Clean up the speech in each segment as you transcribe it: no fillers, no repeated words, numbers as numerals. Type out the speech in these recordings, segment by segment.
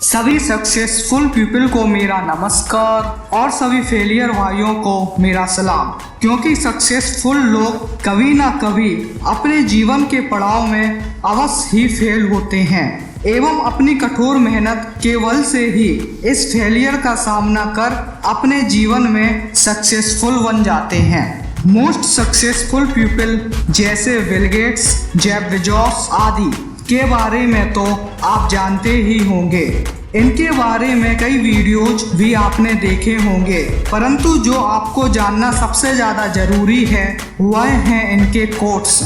सभी successful people को मेरा नमस्कार और सभी फेलियर भाइयों को मेरा सलाम। क्योंकि सक्सेसफुल लोग कभी ना कभी अपने जीवन के पड़ाव में अवश्य ही फेल होते हैं एवं अपनी कठोर मेहनत के बल से ही इस फेलियर का सामना कर अपने जीवन में सक्सेसफुल बन जाते हैं। मोस्ट सक्सेसफुल पीपल जैसे बिल गेट्स, जेफ बेजोस आदि के बारे में तो आप जानते ही होंगे। इनके बारे में कई वीडियोज भी आपने देखे होंगे, परंतु जो आपको जानना सबसे ज़्यादा ज़रूरी है वह है इनके कोट्स।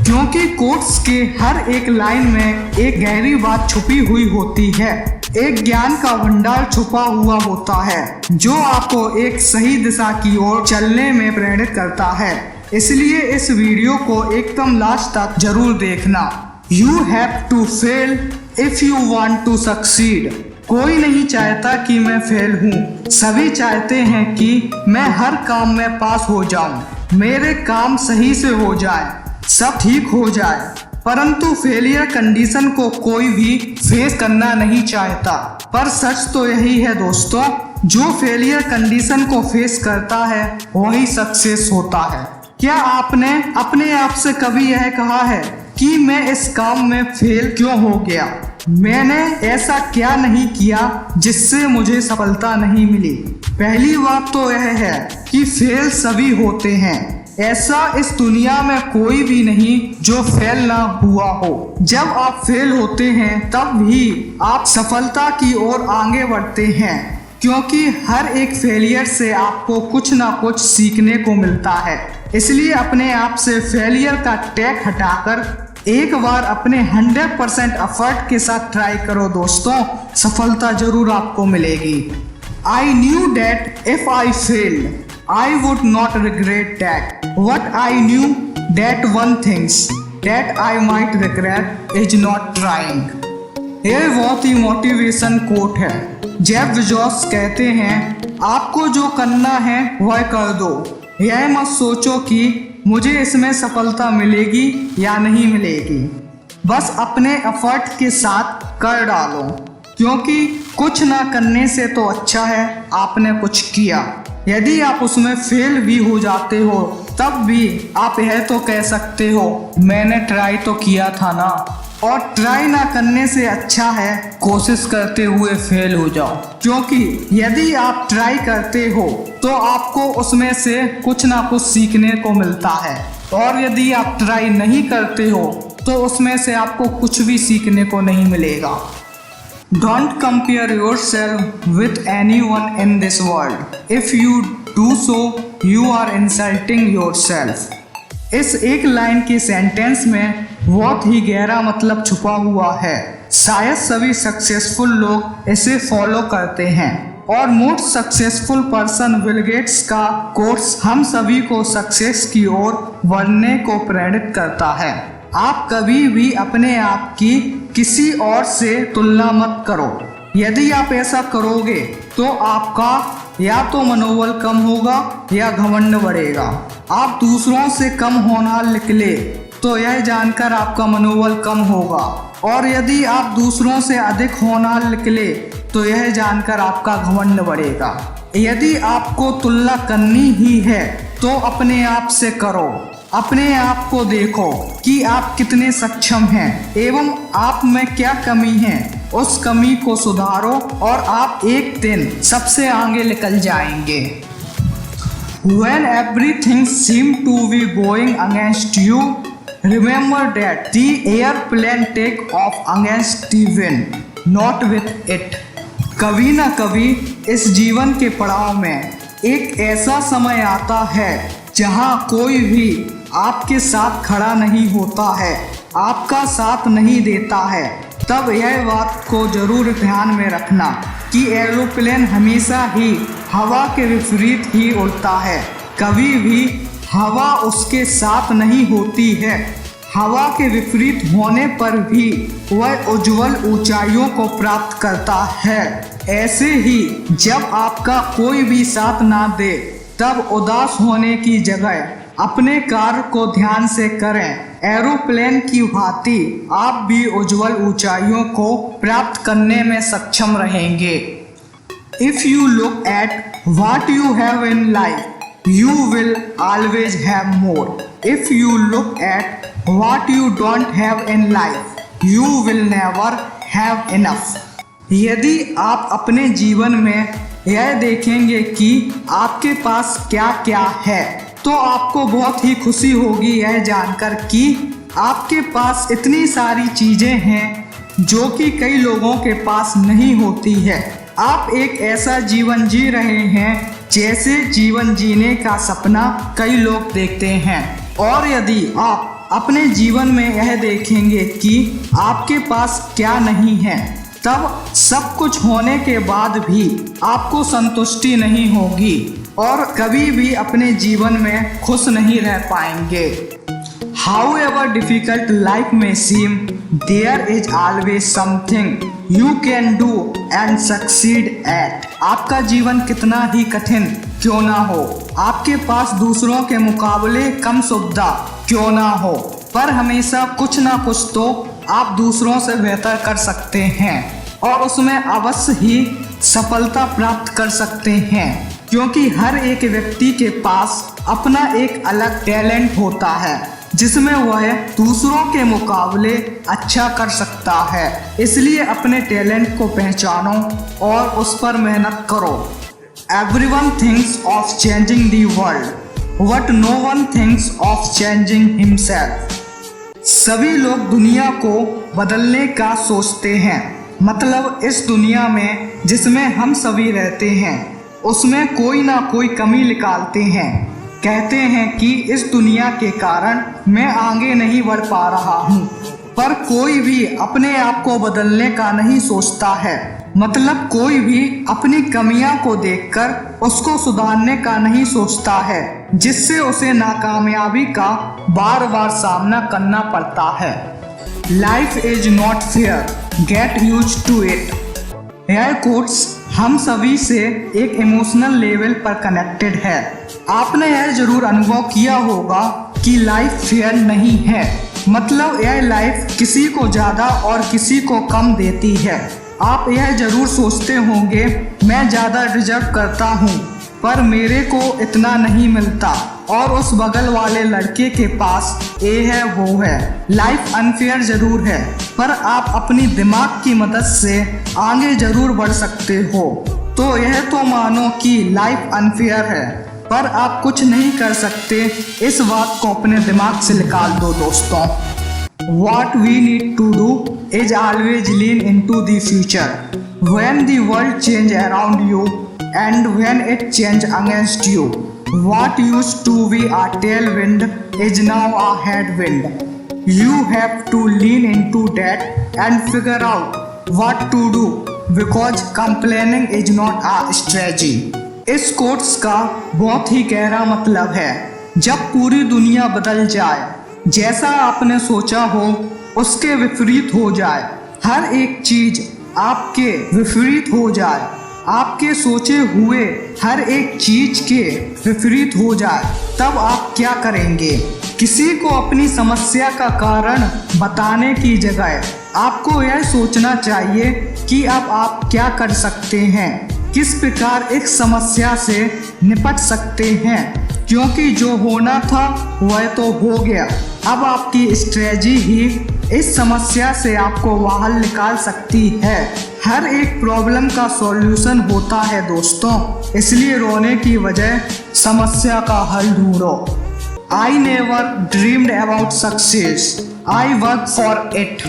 क्योंकि कोट्स के हर एक लाइन में एक गहरी बात छुपी हुई होती है, एक ज्ञान का भंडार छुपा हुआ होता है जो आपको एक सही दिशा की ओर चलने में प्रेरित करता है। इसलिए इस वीडियो को एकदम लास्ट तक जरूर देखना। You have to fail if you want to succeed। कोई नहीं चाहता कि मैं फेल हूँ, सभी चाहते हैं कि मैं हर काम में पास हो जाऊँ, मेरे काम सही से हो जाए, सब ठीक हो जाए। परंतु फेलियर कंडीशन को कोई भी फेस करना नहीं चाहता। पर सच तो यही है दोस्तों, जो फेलियर कंडीशन को फेस करता है वही सक्सेस होता है। क्या आपने अपने आप से कभी यह कहा है कि मैं इस काम में फेल क्यों हो गया? मैंने ऐसा क्या नहीं किया जिससे मुझे सफलता नहीं मिली? पहली बात तो यह है कि फेल सभी होते हैं। ऐसा इस दुनिया में कोई भी नहीं जो फेल ना हुआ हो। जब आप फेल होते हैं तब भी आप सफलता की ओर आगे बढ़ते हैं, क्योंकि हर एक फेलियर से आपको कुछ ना कुछ सीखने को मिलता है। इसलिए अपने आप से फेलियर का टैग हटाकर एक बार अपने 100% एफर्ट के साथ ट्राई करो दोस्तों, सफलता जरूर आपको मिलेगी। I knew that if I failed, I would not regret that. What I knew that one things that I might regret is not trying। यह बहुत ही मोटिवेशन कोट है। जेफ बेजोस कहते हैं, आपको जो करना है वह कर दो, यह मत सोचो कि मुझे इसमें सफलता मिलेगी या नहीं मिलेगी, बस अपने एफर्ट के साथ कर डालो। क्योंकि कुछ ना करने से तो अच्छा है आपने कुछ किया। यदि आप उसमें फेल भी हो जाते हो तब भी आप यह तो कह सकते हो मैंने ट्राई तो किया था ना। और ट्राई ना करने से अच्छा है कोशिश करते हुए फेल हो जाओ। क्योंकि यदि आप ट्राई करते हो तो आपको उसमें से कुछ ना कुछ सीखने को मिलता है, और यदि आप ट्राई नहीं करते हो तो उसमें से आपको कुछ भी सीखने को नहीं मिलेगा। Don't compare yourself with anyone in this world. If you do so you are insulting yourself. इस एक लाइन के सेंटेंस में बहुत ही गहरा मतलब छुपा हुआ है। शायद सभी सक्सेसफुल लोग इसे फॉलो करते हैं, और most successful person Bill Gates का कोर्स हम सभी को सक्सेस की ओर बढ़ने को प्रेरित करता है। आप कभी भी अपने आप की किसी और से तुलना मत करो। यदि आप ऐसा करोगे तो आपका या तो मनोबल कम होगा या घमंड बढ़ेगा। आप दूसरों से कम होनहार निकले तो यह जानकर आपका मनोबल कम होगा, और यदि आप दूसरों से अधिक होनहार निकले तो यह जानकर आपका घमंड बढ़ेगा। यदि आपको तुलना करनी ही है तो अपने आप से करो। अपने आप को देखो कि आप कितने सक्षम हैं एवं आप में क्या कमी है, उस कमी को सुधारो और आप एक दिन सबसे आगे निकल जाएंगे। When everything seems to be going against you, remember that the airplane take off against the wind, not with it। कभी ना कभी इस जीवन के पड़ाव में एक ऐसा समय आता है जहां कोई भी आपके साथ खड़ा नहीं होता है, आपका साथ नहीं देता है। तब यह बात को जरूर ध्यान में रखना कि एरोप्लेन हमेशा ही हवा के विपरीत ही उड़ता है, कभी भी हवा उसके साथ नहीं होती है। हवा के विपरीत होने पर भी वह उज्जवल ऊंचाइयों को प्राप्त करता है। ऐसे ही जब आपका कोई भी साथ ना दे तब उदास होने की जगह अपने कार्य को ध्यान से करें एरोप्लेन की भांति आप भी उज्जवल ऊंचाइयों को प्राप्त करने में सक्षम रहेंगे। If you look at what you have in life, you will always have more. If you look at what you don't have in life, you will never have enough. यदि आप अपने जीवन में यह देखेंगे कि आपके पास क्या क्या है, तो आपको बहुत ही खुशी होगी यह जानकर कि आपके पास इतनी सारी चीजें हैं जो कि कई लोगों के पास नहीं होती है। आप एक ऐसा जीवन जी रहे हैं जैसे जीवन जीने का सपना कई लोग देखते हैं। और यदि आप अपने जीवन में यह देखेंगे कि आपके पास क्या नहीं है, तब सब कुछ होने के बाद भी आपको संतुष्टि नहीं होगी और कभी भी अपने जीवन में खुश नहीं रह पाएंगे। However difficult life may seem, there is always something you can do and succeed at. आपका जीवन कितना ही कठिन क्यों ना हो, आपके पास दूसरों के मुकाबले कम सुविधा क्यों ना हो, पर हमेशा कुछ ना कुछ तो आप दूसरों से बेहतर कर सकते हैं और उसमें अवश्य ही सफलता प्राप्त कर सकते हैं, क्योंकि हर एक व्यक्ति के पास अपना एक अलग टैलेंट होता है जिसमें वह दूसरों के मुकाबले अच्छा कर सकता है। इसलिए अपने टैलेंट को पहचानो और उस पर मेहनत करो। Everyone thinks of changing the world, but no one thinks of changing himself. सभी लोग दुनिया को बदलने का सोचते हैं, मतलब इस दुनिया में जिसमें हम सभी रहते हैं उसमें कोई ना कोई कमी निकालते हैं। कहते हैं कि इस दुनिया के कारण मैं आगे नहीं बढ़ पा रहा हूँ, पर कोई भी अपने आप को बदलने का नहीं सोचता है। मतलब कोई भी अपनी कमियां को देखकर उसको सुधारने का नहीं सोचता है, जिससे उसे नाकामयाबी का बार बार सामना करना पड़ता है। Life is not fair, get used to it. यह कोट्स हम सभी से एक इमोशनल लेवल पर कनेक्टेड है। आपने यह जरूर अनुभव किया होगा कि लाइफ फेयर नहीं है, मतलब यह लाइफ किसी को ज़्यादा और किसी को कम देती है। आप यह जरूर सोचते होंगे मैं ज़्यादा डिजर्व करता हूँ, पर मेरे को इतना नहीं मिलता और उस बगल वाले लड़के के पास ये है वो है। लाइफ अनफेयर जरूर है, पर आप अपनी दिमाग की मदद से आगे जरूर बढ़ सकते हो। तो यह तो मानो कि लाइफ अनफेयर है, पर आप कुछ नहीं कर सकते, इस बात को अपने दिमाग से निकाल दो दोस्तों। What we need to do is always lean into the future. When the world change around you and when it change against you, what used to be a tailwind is now a headwind. You have to lean into that and figure out what to do, because complaining is not a strategy. इस quotes का बहुत ही गहरा मतलब है, जब पूरी दुनिया बदल जाए, जैसा आपने सोचा हो उसके विपरीत हो जाए, हर एक चीज आपके विपरीत हो जाए, आपके सोचे हुए हर एक चीज के विपरीत हो जाए, तब आप क्या करेंगे? किसी को अपनी समस्या का कारण बताने की जगह आपको यह सोचना चाहिए कि अब आप क्या कर सकते हैं, किस प्रकार एक समस्या से निपट सकते हैं, क्योंकि जो होना था वह तो हो गया। अब आपकी स्ट्रेटजी ही इस समस्या से आपको बाहर निकाल सकती है। हर एक प्रॉब्लम का सॉल्यूशन होता है दोस्तों, इसलिए रोने की बजाय समस्या का हल ढूंढो। I never dreamed about success, I worked for it।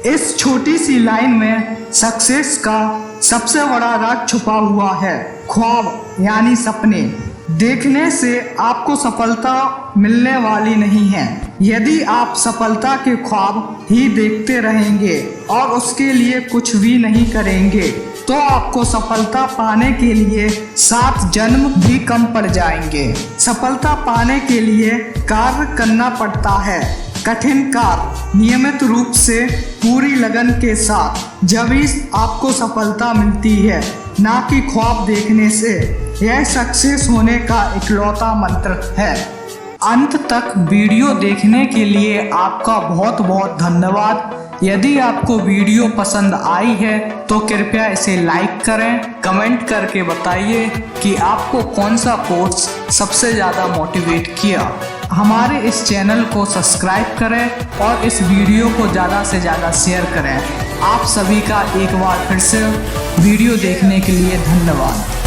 इस छोटी सी लाइन में सक्सेस का सबसे बड़ा राज छुपा हुआ है। ख्वाब यानी सपने देखने से आपको सफलता मिलने वाली नहीं है। यदि आप सफलता के ख्वाब ही देखते रहेंगे और उसके लिए कुछ भी नहीं करेंगे, तो आपको सफलता पाने के लिए 7 जन्म भी कम पड़ जाएंगे। सफलता पाने के लिए कार्य करना पड़ता है, कठिन कार्य, नियमित रूप से पूरी लगन के साथ, जब ही आपको सफलता मिलती है, ना कि ख्वाब देखने से। यह सक्सेस होने का इकलौता मंत्र है। अंत तक वीडियो देखने के लिए आपका बहुत बहुत धन्यवाद। यदि आपको वीडियो पसंद आई है तो कृपया इसे लाइक करें, कमेंट करके बताइए कि आपको कौन सा कोर्स सबसे ज़्यादा मोटिवेट किया। हमारे इस चैनल को सब्सक्राइब करें और इस वीडियो को ज़्यादा से ज़्यादा शेयर करें। आप सभी का एक बार फिर से वीडियो देखने के लिए धन्यवाद।